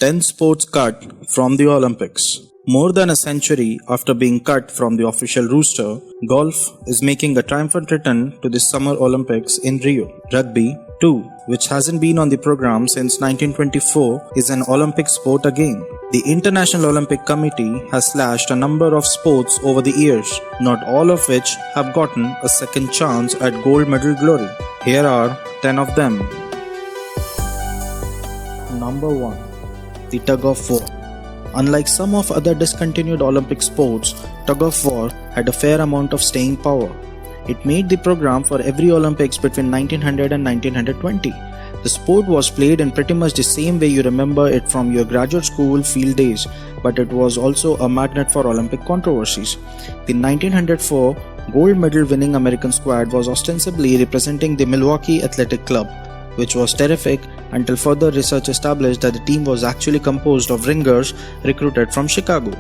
10 sports cut from the Olympics. More than a century after being cut from the official roster, golf is making a triumphant return to the Summer Olympics in Rio. Rugby, too, which hasn't been on the program since 1924, is an Olympic sport again. The International Olympic Committee has slashed a number of sports over the years, not all of which have gotten a second chance at gold medal glory. Here are 10 of them. Number 1. The tug of war. Unlike some of other discontinued Olympic sports, tug of war had a fair amount of staying power. It made the program for every Olympics between 1900 and 1920. The sport was played in pretty much the same way you remember it from your graduate school field days, but it was also a magnet for Olympic controversies. The 1904 gold medal winning American squad was ostensibly representing the Milwaukee Athletic Club, which was terrific until further research established that the team was actually composed of ringers recruited from Chicago.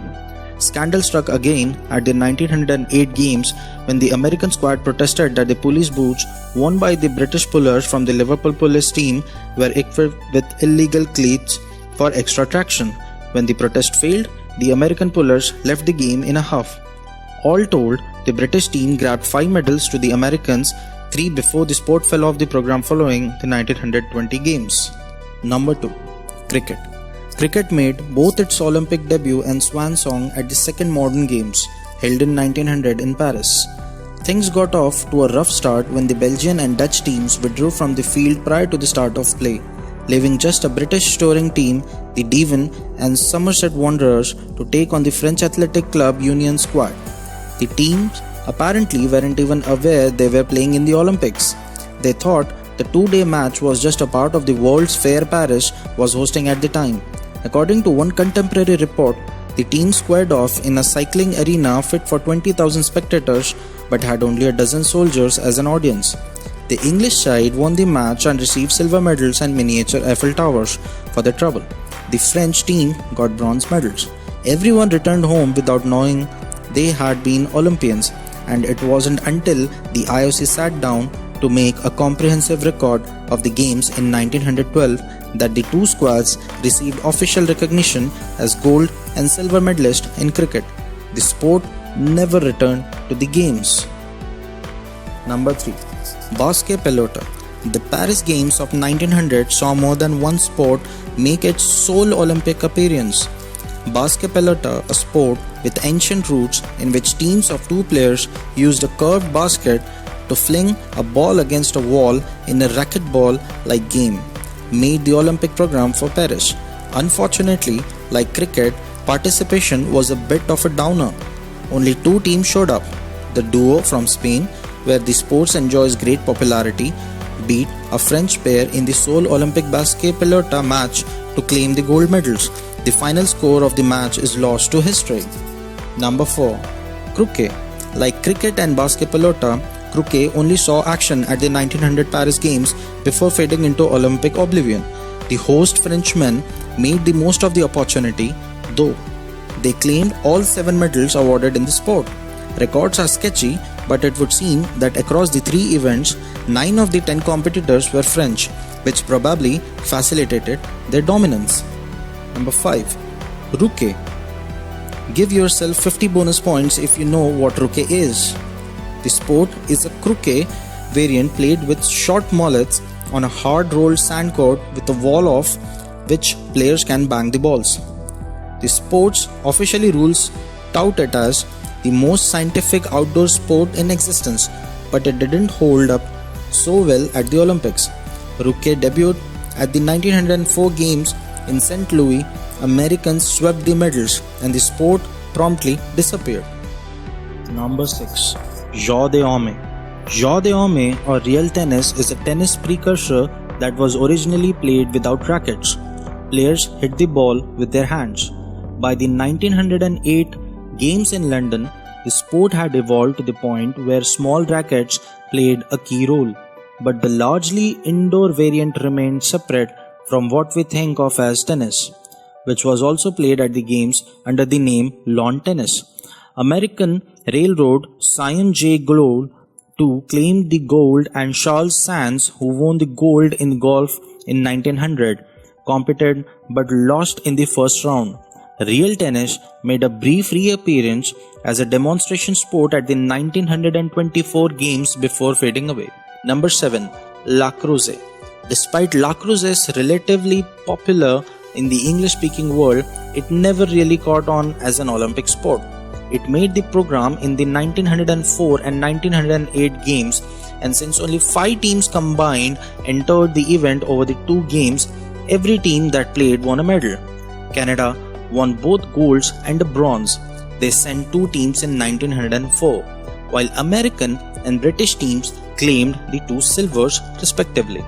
Scandal struck again at the 1908 games when the American squad protested that the police boots worn by the British pullers from the Liverpool police team were equipped with illegal cleats for extra traction. When the protest failed, the American pullers left the game in a huff. All told, the British team grabbed 5 medals to the Americans, 3 before the sport fell off the program following the 1920 games. Number 2. Cricket. Cricket made both its Olympic debut and swan song at the second modern games, held in 1900 in Paris. Things got off to a rough start when the Belgian and Dutch teams withdrew from the field prior to the start of play, leaving just a British touring team, the Devon and Somerset Wanderers, to take on the French Athletic Club Union squad. The teams apparently weren't even aware they were playing in the Olympics. They thought the 2-day match was just a part of the World's Fair Paris was hosting at the time. According to one contemporary report, the team squared off in a cycling arena fit for 20,000 spectators but had only a dozen soldiers as an audience. The English side won the match and received silver medals and miniature Eiffel Towers for their trouble. The French team got bronze medals. Everyone returned home without knowing they had been Olympians, and it wasn't until the IOC sat down to make a comprehensive record of the games in 1912 that the two squads received official recognition as gold and silver medalists in cricket. The sport never returned to the games. Number 3. BASQUE PELOTA. The Paris Games of 1900 saw more than one sport make its sole Olympic appearance. BASQUE PELOTA, a sport with ancient roots in which teams of 2 players used a curved basket to fling a ball against a wall in a racquetball-like game, made the Olympic program for Paris. Unfortunately, like cricket, participation was a bit of a downer. Only 2 teams showed up. The duo from Spain, where the sport enjoys great popularity, beat a French pair in the sole Olympic BASQUE PELOTA match to claim the gold medals. The final score of the match is lost to history. Number 4. CROQUET. Like cricket and BASQUE PELOTA, CROQUET only saw action at the 1900 Paris Games before fading into Olympic oblivion. The host Frenchmen made the most of the opportunity, though. They claimed all 7 medals awarded in the sport. Records are sketchy, but it would seem that across the 3 events, 9 of the 10 competitors were French, which probably facilitated their dominance. Number 5. ROQUE. Give yourself 50 bonus points if you know what ROQUE is. The sport is a croquet variant played with short mallets on a hard-rolled sand court with a wall off which players can bang the balls. The sport's officially rules tout it as the most scientific outdoor sport in existence, but it didn't hold up so well at the Olympics. ROQUE debuted at the 1904 Games in St. Louis. Americans swept the medals and the sport promptly disappeared. Number 6. Jeu de Homme. Jeu de Homme, or real tennis, is a tennis precursor that was originally played without rackets. Players hit the ball with their hands. By the 1908 Games in London, the sport had evolved to the point where small rackets played a key role, but the largely indoor variant remained separate from what we think of as tennis, which was also played at the games under the name lawn tennis. American Railroad Sion J. Gould II claimed the gold, and Charles Sands, who won the gold in golf in 1900, competed but lost in the first round. Real tennis made a brief reappearance as a demonstration sport at the 1924 games before fading away. Number 7. LACROSSE. Despite lacrosse's relatively popular in the English-speaking world, it never really caught on as an Olympic sport. It made the program in the 1904 and 1908 games, and since only 5 teams combined entered the event over the 2 games, every team that played won a medal. Canada won both golds and a bronze. They sent 2 teams in 1904, while American and British teams claimed the 2 silvers respectively.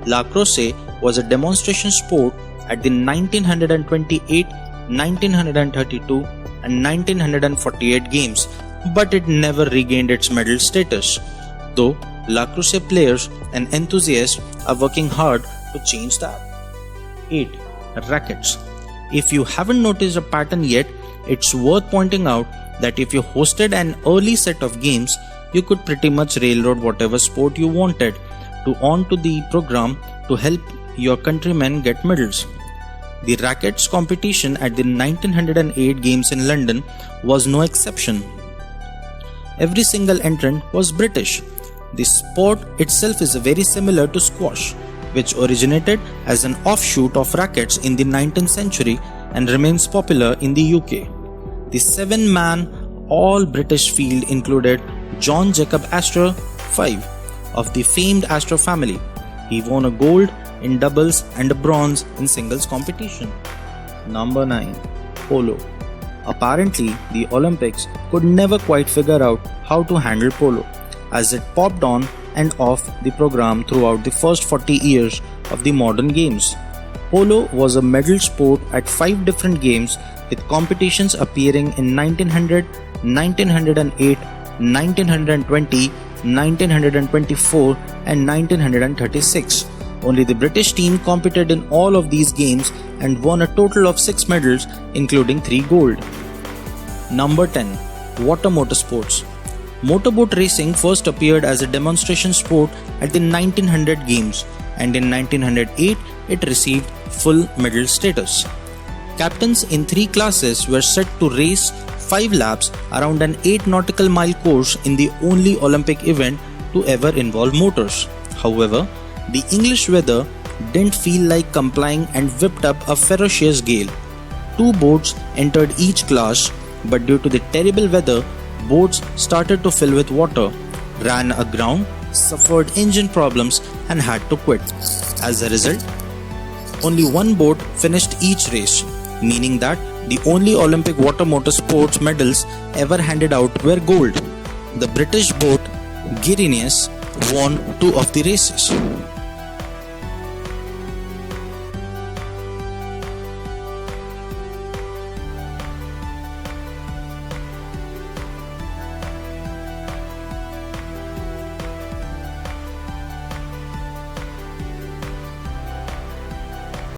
Lacrosse was a demonstration sport at the 1928, 1932 and 1948 games, but it never regained its medal status, though lacrosse players and enthusiasts are working hard to change that. 8. Rackets. If you haven't noticed a pattern yet, it's worth pointing out that if you hosted an early set of games, you could pretty much railroad whatever sport you wanted onto the program to help your countrymen get medals. The rackets competition at the 1908 games in London was no exception. Every single entrant was British. The sport itself is very similar to squash, which originated as an offshoot of rackets in the 19th century and remains popular in the UK. The 7-man all-British field included John Jacob Astor, 5, of the famed Astor family. He won a gold in doubles and a bronze in singles competition. Number 9. Polo. Apparently, the Olympics could never quite figure out how to handle polo, as it popped on and off the program throughout the first 40 years of the modern games. Polo was a medal sport at 5 different games, with competitions appearing in 1900, 1908, 1920, 1924 and 1936. Only the British team competed in all of these games and won a total of 6 medals, including 3 gold. Number 10. Water motorsports. Motorboat racing first appeared as a demonstration sport at the 1900 games, and in 1908 it received full medal status. Captains in 3 classes were set to race 5 laps around an 8 nautical mile course in the only Olympic event to ever involve motors. However, the English weather didn't feel like complying and whipped up a ferocious gale. 2 boats entered each class, but due to the terrible weather, boats started to fill with water, ran aground, suffered engine problems and had to quit. As a result, only 1 boat finished each race, meaning that the only Olympic water motorsports medals ever handed out were gold. The British boat Guinness won 2 of the races.